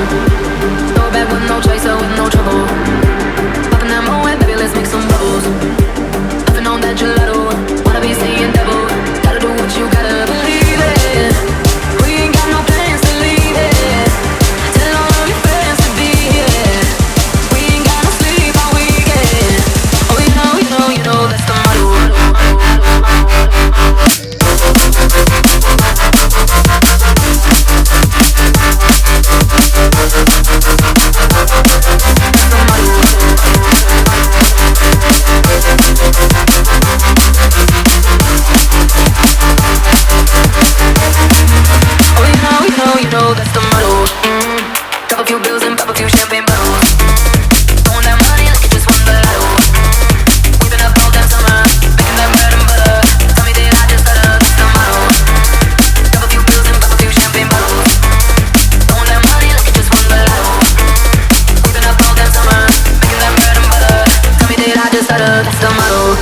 Throw it back with no chaser, with no trouble. Popping that moe, baby, let's make some bubbles. Puffing on that gelato, wanna be saying double. Gotta do what you gotta believe it. We ain't got no plans to leave it. Tell all of your friends to be here. We ain't got no sleep all weekend. Oh, you know that's the motto. That's the motto. Drop a few bills and pop a few champagne bottles. Throwing that money like you just won the lotto. We've been up all damn summer, making that bread and butter. Tell me that I just better, that's the motto. Drop a few bills and pop a few champagne bottles. Throwing that money like you just won the lotto. We've been up all damn summer, making that bread and butter. Tell me that I just better, that's the motto.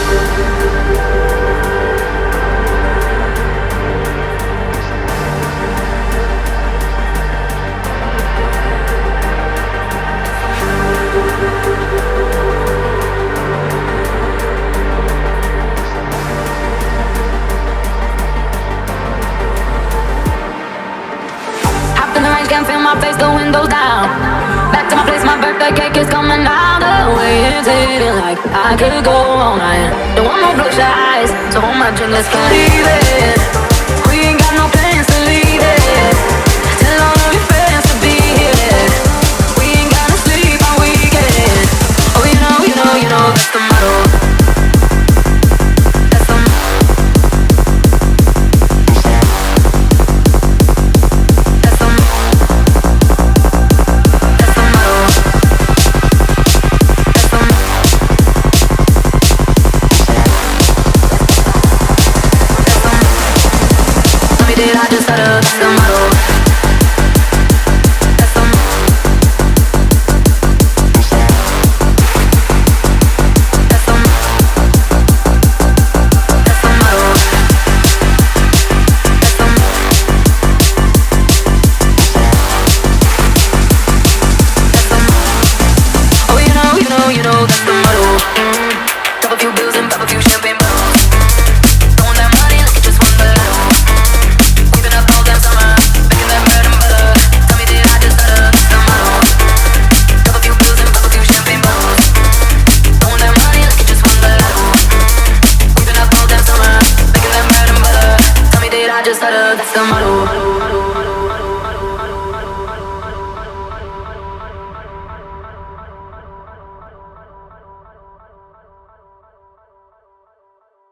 Can't feel my face, the windows down. Back to my place, my birthday cake is coming out. The way it's hitting like I could go all night. Don't want no bloodshot eyes, so hold my drink, let's get even.